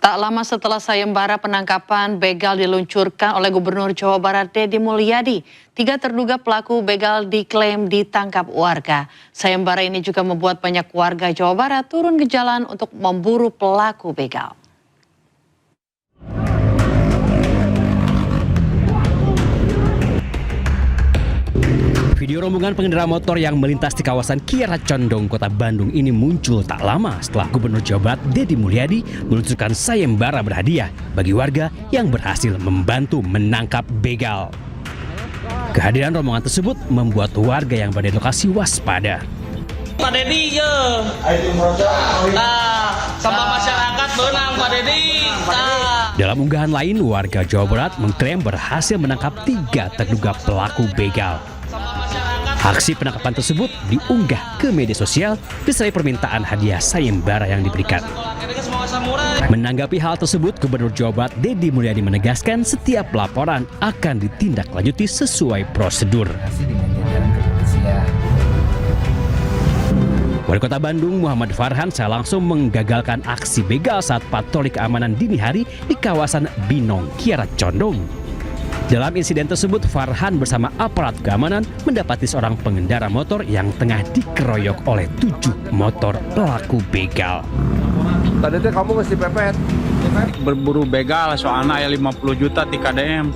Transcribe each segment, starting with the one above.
Tak lama setelah sayembara penangkapan begal diluncurkan oleh Gubernur Jawa Barat Deddy Mulyadi, 3 terduga pelaku begal diklaim ditangkap warga. Sayembara ini juga membuat banyak warga Jawa Barat turun ke jalan untuk memburu pelaku begal. Video rombongan pengendara motor yang melintas di kawasan Kiara Condong, Kota Bandung ini muncul tak lama setelah Gubernur Jawa Barat Deddy Mulyadi meluncurkan sayembara berhadiah bagi warga yang berhasil membantu menangkap begal. Kehadiran rombongan tersebut membuat warga yang berada di lokasi waspada. Pak Deddy, ya. Sama masyarakat benang, Pak Deddy. Dalam unggahan lain, warga Jawa Barat mengklaim berhasil menangkap 3 terduga pelaku begal. Aksi penangkapan tersebut diunggah ke media sosial disertai permintaan hadiah sayembara yang diberikan. Menanggapi hal tersebut, Gubernur Jawa Barat Deddy Mulyadi menegaskan setiap laporan akan ditindaklanjuti sesuai prosedur. Wali Kota Bandung Muhammad Farhan saya langsung menggagalkan aksi begal saat patroli keamanan dini hari di kawasan Binong, Kiara Condong. Dalam insiden tersebut, Farhan bersama aparat keamanan mendapati seorang pengendara motor yang tengah dikeroyok oleh 7 motor pelaku begal. Tadi teh kamu ngasih pepet. Berburu begal soalnya ya 50 juta di KDM.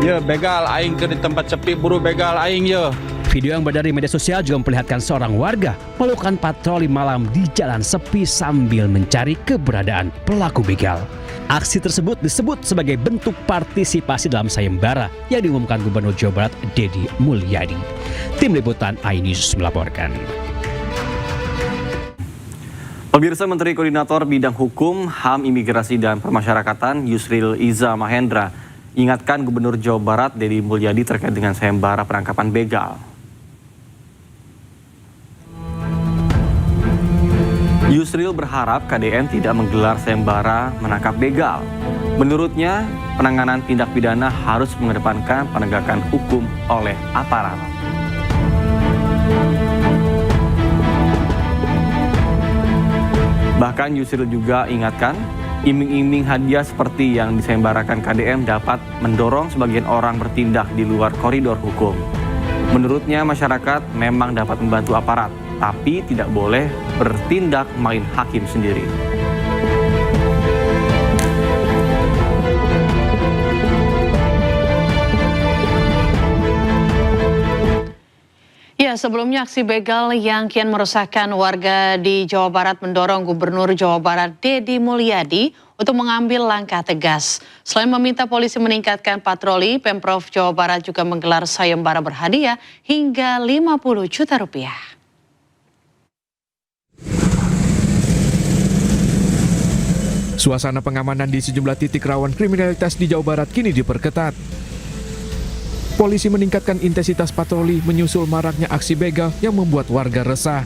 Ya begal aing ke di tempat sepi buru begal aing ya. Video yang beredar di media sosial juga memperlihatkan seorang warga melakukan patroli malam di jalan sepi sambil mencari keberadaan pelaku begal. Aksi tersebut disebut sebagai bentuk partisipasi dalam sayembara yang diumumkan Gubernur Jawa Barat Deddy Mulyadi. Tim Liputan iNews melaporkan. Pemirsa, Menteri Koordinator Bidang Hukum, HAM, Imigrasi dan Permasyarakatan Yusril Iza Mahendra ingatkan Gubernur Jawa Barat Deddy Mulyadi terkait dengan sayembara penangkapan begal. Yusril berharap KDN tidak menggelar sayembara menangkap begal. Menurutnya, penanganan tindak pidana harus mengedepankan penegakan hukum oleh aparat. Bahkan Yusril juga ingatkan, iming-iming hadiah seperti yang disayembarakan KDM dapat mendorong sebagian orang bertindak di luar koridor hukum. Menurutnya, masyarakat memang dapat membantu aparat, tapi tidak boleh bertindak main hakim sendiri. Ya, sebelumnya aksi begal yang kian meresahkan warga di Jawa Barat mendorong Gubernur Jawa Barat Deddy Mulyadi untuk mengambil langkah tegas. Selain meminta polisi meningkatkan patroli, Pemprov Jawa Barat juga menggelar sayembara berhadiah hingga 50 juta rupiah. Suasana pengamanan di sejumlah titik rawan kriminalitas di Jawa Barat kini diperketat. Polisi meningkatkan intensitas patroli menyusul maraknya aksi begal yang membuat warga resah.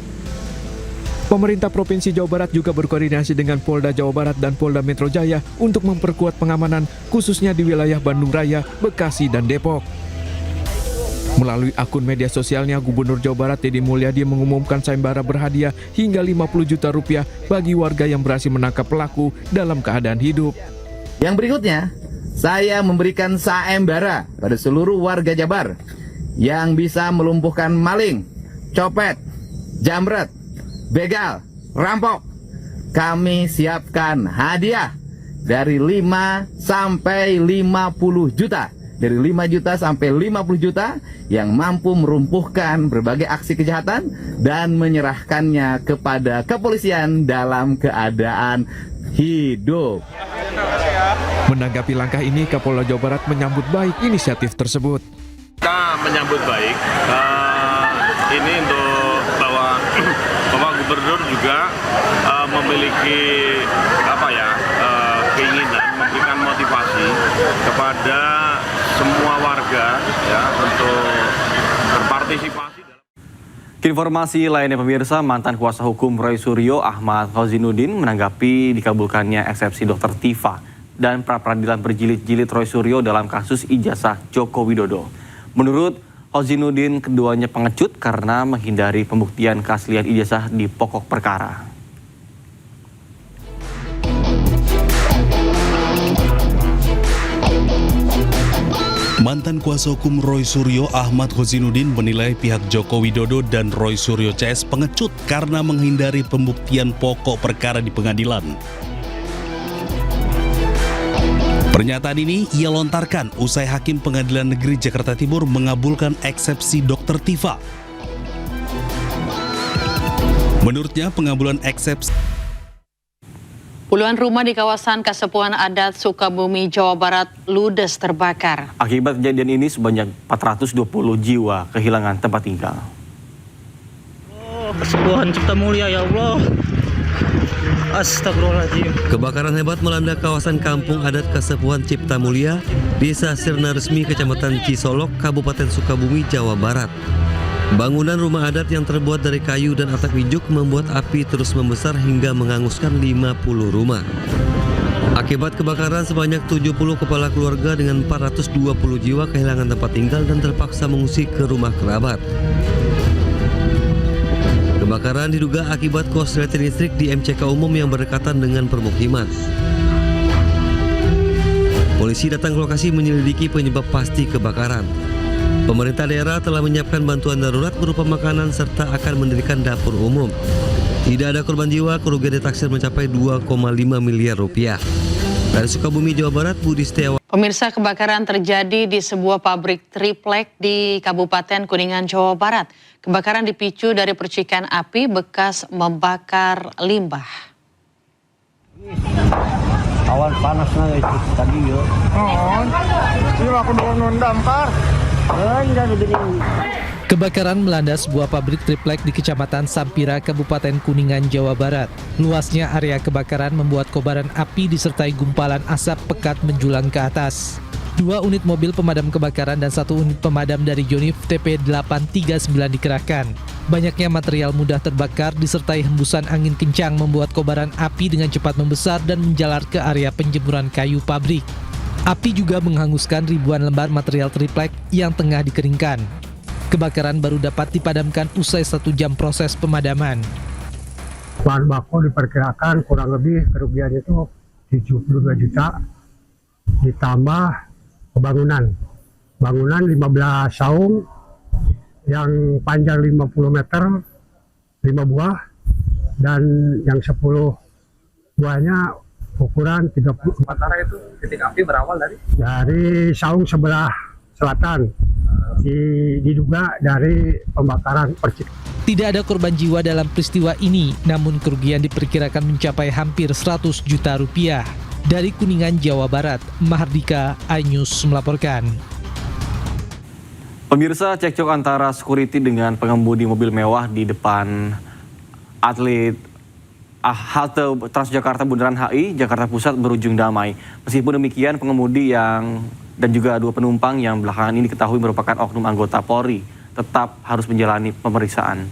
Pemerintah Provinsi Jawa Barat juga berkoordinasi dengan Polda Jawa Barat dan Polda Metro Jaya untuk memperkuat pengamanan khususnya di wilayah Bandung Raya, Bekasi, dan Depok. Melalui akun media sosialnya, Gubernur Jawa Barat Deddy Mulyadi mengumumkan sayembara berhadiah hingga 50 juta rupiah bagi warga yang berhasil menangkap pelaku dalam keadaan hidup. Yang berikutnya, saya memberikan sayembara pada seluruh warga Jabar yang bisa melumpuhkan maling, copet, jamret, begal, rampok. Kami siapkan hadiah dari 5 sampai 50 juta. Dari 5 juta sampai 50 juta yang mampu merumpuhkan berbagai aksi kejahatan dan menyerahkannya kepada kepolisian dalam keadaan hidup. Menanggapi langkah ini, Kapolda Jawa Barat menyambut baik inisiatif tersebut. Kita menyambut baik ini untuk bahwa Bapak Gubernur juga memiliki keinginan memberikan motivasi kepada semua warga ya untuk berpartisipasi. Informasi lainnya pemirsa, mantan kuasa hukum Roy Suryo Ahmad Hozinuddin menanggapi dikabulkannya eksepsi Dr. Tifa dan pra-peradilan berjilid-jilid Roy Suryo dalam kasus ijazah Joko Widodo. Menurut Hozinuddin, keduanya pengecut karena menghindari pembuktian keaslian ijazah di pokok perkara. Mantan kuasa hukum Roy Suryo Ahmad Khozinuddin menilai pihak Joko Widodo dan Roy Suryo CS pengecut karena menghindari pembuktian pokok perkara di pengadilan. Pernyataan ini ia lontarkan usai Hakim Pengadilan Negeri Jakarta Timur mengabulkan eksepsi Dr. Tifa. Menurutnya pengabulan eksepsi Puluhan rumah di kawasan Kasepuhan Adat Sukabumi, Jawa Barat ludes terbakar. Akibat kejadian ini sebanyak 420 jiwa kehilangan tempat tinggal. Kesembuhan Cipta Mulia ya Allah. Astagfirullahaladzim. Kebakaran hebat melanda kawasan kampung adat Kasepuhan Cipta Mulia, Desa Sirna Resmi, Kecamatan Cisolok, Kabupaten Sukabumi, Jawa Barat. Bangunan rumah adat yang terbuat dari kayu dan atap ijuk membuat api terus membesar hingga menghanguskan 50 rumah. Akibat kebakaran sebanyak 70 kepala keluarga dengan 420 jiwa kehilangan tempat tinggal dan terpaksa mengungsi ke rumah kerabat. Kebakaran diduga akibat korsleting listrik di MCK umum yang berdekatan dengan permukiman. Polisi datang ke lokasi menyelidiki penyebab pasti kebakaran. Pemerintah daerah telah menyiapkan bantuan darurat berupa makanan serta akan mendirikan dapur umum. Tidak ada korban jiwa, kerugian ditaksir mencapai 2,5 miliar rupiah. Dari Sukabumi, Jawa Barat, Budi Setiawan. Pemirsa, kebakaran terjadi di sebuah pabrik triplek di Kabupaten Kuningan, Jawa Barat. Kebakaran dipicu dari percikan api bekas membakar limbah. Awan panasnya itu tadi ya. Ini aku dorong dampar. Kebakaran melanda sebuah pabrik triplek di Kecamatan Sampira, Kabupaten Kuningan, Jawa Barat. Luasnya area kebakaran membuat kobaran api disertai gumpalan asap pekat menjulang ke atas. 2 unit mobil pemadam kebakaran dan 1 unit pemadam dari Yonif TP839 dikerahkan. Banyaknya material mudah terbakar disertai hembusan angin kencang membuat kobaran api dengan cepat membesar dan menjalar ke area penjemuran kayu pabrik. Api juga menghanguskan ribuan lembar material triplek yang tengah dikeringkan. Kebakaran baru dapat dipadamkan usai 1 jam proses pemadaman. Bahan baku diperkirakan kurang lebih kerugian itu 72 juta ditambah bangunan 15 saung yang panjang 50 meter 5 buah dan yang 10 buahnya ukuran 30. Sementara itu titik api berawal dari saung sebelah selatan, diduga dari pembakaran percik. Tidak ada korban jiwa dalam peristiwa ini, namun kerugian diperkirakan mencapai hampir 100 juta rupiah. Dari Kuningan, Jawa Barat, Mahardika, iNews melaporkan. Pemirsa, cekcok antara security dengan pengemudi mobil mewah di depan halte Transjakarta Bundaran HI, Jakarta Pusat berujung damai. Meskipun demikian, pengemudi dan juga 2 penumpang yang belakangan ini diketahui merupakan oknum anggota Polri tetap harus menjalani pemeriksaan.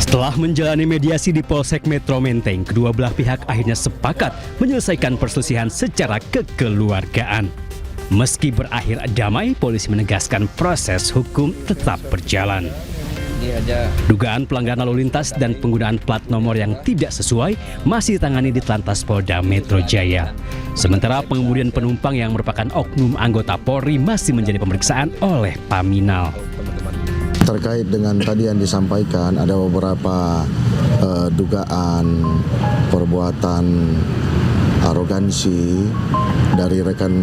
Setelah menjalani mediasi di Polsek Metro Menteng, kedua belah pihak akhirnya sepakat menyelesaikan perselisihan secara kekeluargaan. Meski berakhir damai, polisi menegaskan proses hukum tetap berjalan. Dugaan pelanggaran lalu lintas dan penggunaan plat nomor yang tidak sesuai masih ditangani di Telantas Polda Metro Jaya. Sementara pengemudian penumpang yang merupakan oknum anggota Polri masih menjadi pemeriksaan oleh Paminal. Terkait dengan tadi yang disampaikan, ada beberapa dugaan perbuatan arogansi dari rekan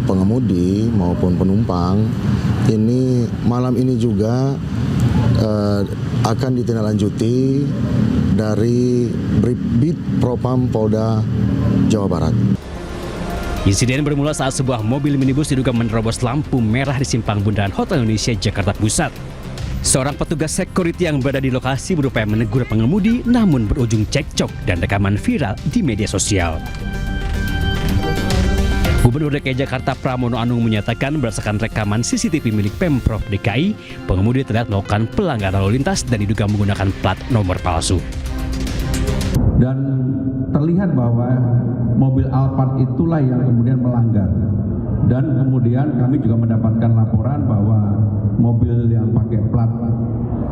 pengemudi maupun penumpang. Ini malam ini juga akan ditindaklanjuti dari Bit Propam Polda Jawa Barat. Insiden bermula saat sebuah mobil minibus diduga menerobos lampu merah di simpang bundaran Hotel Indonesia, Jakarta Pusat. Seorang petugas security yang berada di lokasi berupaya menegur pengemudi, namun berujung cekcok dan rekaman viral di media sosial. Gubernur DKI Jakarta Pramono Anung menyatakan berdasarkan rekaman CCTV milik Pemprov DKI, pengemudi terlihat melakukan pelanggaran lalu lintas dan diduga menggunakan plat nomor palsu. Dan terlihat bahwa mobil Alphard itulah yang kemudian melanggar. Dan kemudian kami juga mendapatkan laporan bahwa mobil yang pakai plat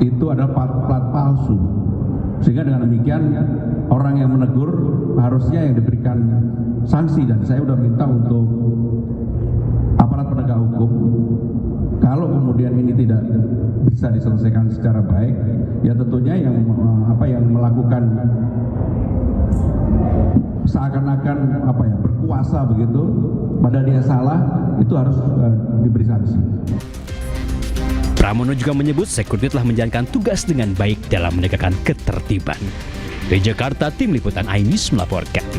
itu adalah plat palsu. Sehingga dengan demikian orang yang menegur harusnya yang diberikan sanksi, dan saya sudah minta untuk aparat penegak hukum, kalau kemudian ini tidak bisa diselesaikan secara baik, ya tentunya yang melakukan seakan-akan berkuasa begitu, padahal dia salah, itu harus diberi sanksi. Pramono juga menyebut Security telah menjalankan tugas dengan baik dalam menegakkan ketertiban. Dari Jakarta, Tim Liputan iNews melaporkan.